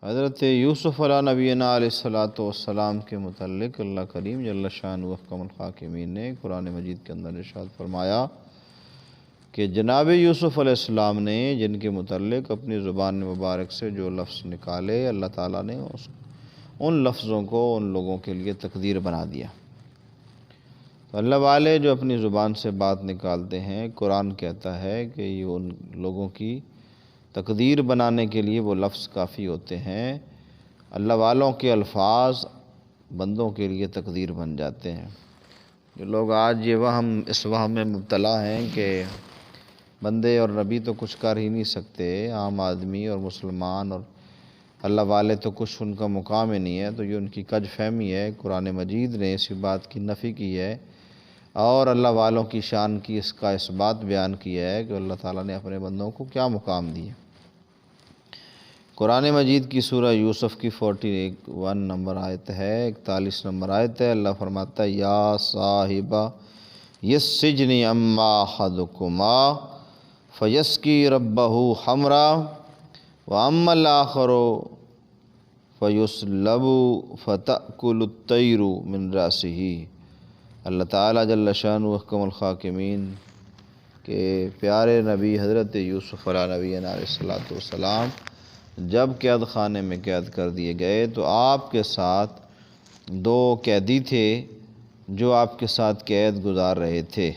حضرت یوسف علیہ نبینا علیہ الصلاۃ والسلام کے متعلق اللہ کریم جل شانہ احکم الحاکمین نے قرآن مجید کے اندر ارشاد فرمایا کہ جناب یوسف علیہ السلام نے جن کے متعلق اپنی زبان مبارک سے جو لفظ نکالے، اللہ تعالیٰ نے ان لفظوں کو ان لوگوں کے لیے تقدیر بنا دیا۔ تو اللہ والے جو اپنی زبان سے بات نکالتے ہیں، قرآن کہتا ہے کہ یہ ان لوگوں کی تقدیر بنانے کے لیے وہ لفظ کافی ہوتے ہیں۔ اللہ والوں کے الفاظ بندوں کے لیے تقدیر بن جاتے ہیں۔ جو لوگ آج یہ اس وہم میں مبتلا ہیں کہ بندے اور نبی تو کچھ کر ہی نہیں سکتے، عام آدمی اور مسلمان اور اللہ والے تو کچھ ان کا مقام ہی نہیں ہے، تو یہ ان کی کج فہمی ہے۔ قرآن مجید نے اسی بات کی نفی کی ہے اور اللہ والوں کی شان کی اس کا اثبات بیان کیا ہے کہ اللہ تعالیٰ نے اپنے بندوں کو کیا مقام دیا۔ قرآن مجید کی سورہ یوسف کی 41 نمبر آیت ہے، 41 نمبر آیت ہے۔ اللہ فرماتا ہے یا صاحبہ یسجن اما احدکما فیسقی ربہ خمرا واما الآخر فیصلب فتأکل الطیر من رأسہ۔ اللہ تعالیٰ جل شانہ احکم الحاکمین کے پیارے نبی حضرت یوسف علیہ نبینا علیہ السلام جب قید خانے میں قید کر دیے گئے تو آپ کے ساتھ دو قیدی تھے جو آپ کے ساتھ قید گزار رہے تھے۔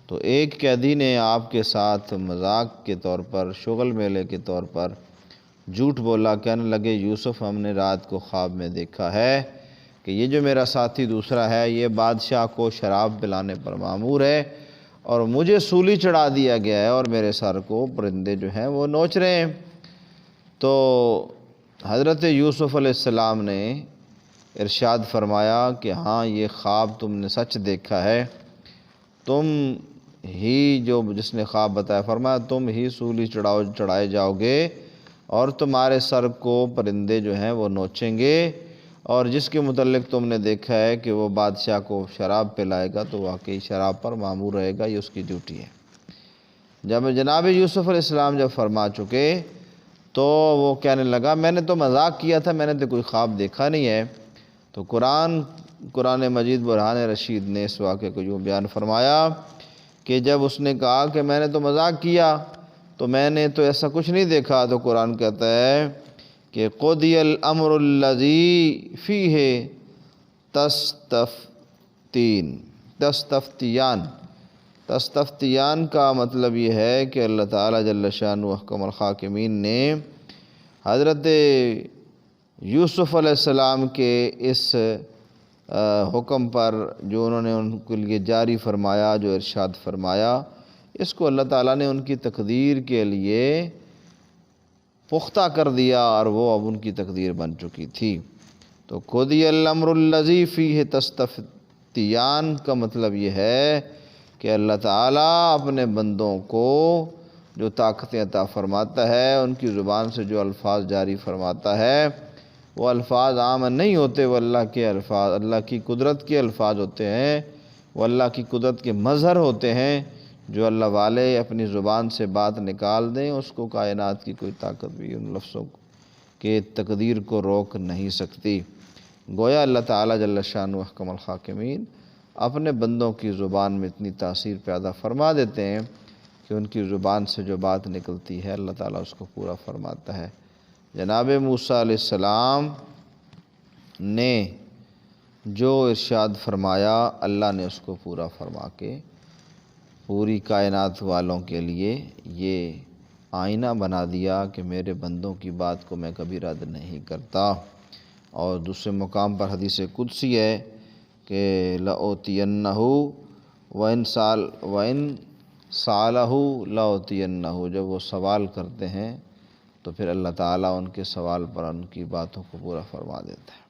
تو ایک قیدی نے آپ کے ساتھ مذاق کے طور پر، شغل میلے کے طور پر جھوٹ بولا، کہنے لگے یوسف ہم نے رات کو خواب میں دیکھا ہے کہ یہ جو میرا ساتھی دوسرا ہے یہ بادشاہ کو شراب پلانے پر مامور ہے اور مجھے سولی چڑھا دیا گیا ہے اور میرے سر کو پرندے جو ہیں وہ نوچ رہے ہیں۔ تو حضرت یوسف علیہ السلام نے ارشاد فرمایا کہ ہاں یہ خواب تم نے سچ دیکھا ہے، تم ہی جس نے خواب بتایا، فرمایا تم ہی سولی چڑھائے جاؤ گے اور تمہارے سر کو پرندے جو ہیں وہ نوچیں گے، اور جس کے متعلق تم نے دیکھا ہے کہ وہ بادشاہ کو شراب پلائے گا تو واقعی شراب پر مامور رہے گا، یہ اس کی ڈیوٹی ہے۔ جب جناب یوسف علیہ السلام جب فرما چکے تو وہ کہنے لگا میں نے تو مذاق کیا تھا، میں نے تو کوئی خواب دیکھا نہیں ہے۔ تو قرآن مجید برہان رشید نے اس واقعے کو یوں بیان فرمایا کہ جب اس نے کہا کہ میں نے تو مذاق کیا تو میں نے تو ایسا کچھ نہیں دیکھا، تو قرآن کہتا ہے کہ قضی الامر الذی فیہ تستفتیان کا مطلب یہ ہے کہ اللہ تعالیٰ جل شانہ احکم الحاکمین نے حضرت یوسف علیہ السلام کے اس حکم پر جو انہوں نے ان کے لیے جاری فرمایا، جو ارشاد فرمایا، اس کو اللہ تعالیٰ نے ان کی تقدیر کے لیے پختہ کر دیا اور وہ اب ان کی تقدیر بن چکی تھی۔ تو قضی الامر الذی فیہ تستفتیان کا مطلب یہ ہے کہ اللہ تعالیٰ اپنے بندوں کو جو طاقتیں عطا فرماتا ہے، ان کی زبان سے جو الفاظ جاری فرماتا ہے، وہ الفاظ عام نہیں ہوتے، وہ اللہ کے الفاظ، اللہ کی قدرت کے الفاظ ہوتے ہیں، وہ اللہ کی قدرت کے مظہر ہوتے ہیں۔ جو اللہ والے اپنی زبان سے بات نکال دیں اس کو کائنات کی کوئی طاقت بھی ان لفظوں کے تقدیر کو روک نہیں سکتی۔ گویا اللہ تعالیٰ جل شانہ احکم الحاکمین اپنے بندوں کی زبان میں اتنی تاثیر پیدا فرما دیتے ہیں کہ ان کی زبان سے جو بات نکلتی ہے اللہ تعالیٰ اس کو پورا فرماتا ہے۔ جناب موسیٰ علیہ السلام نے جو ارشاد فرمایا اللہ نے اس کو پورا فرما کے پوری کائنات والوں کے لیے یہ آئینہ بنا دیا کہ میرے بندوں کی بات کو میں کبھی رد نہیں کرتا۔ اور دوسرے مقام پر حدیث قدسی ہے کہ لَأُوتِيَنَّهُ وَإِن سَأَلَهُ لَأُوتِيَنَّهُ، جب وہ سوال کرتے ہیں تو پھر اللہ تعالیٰ ان کے سوال پر ان کی باتوں کو پورا فرما دیتا ہے۔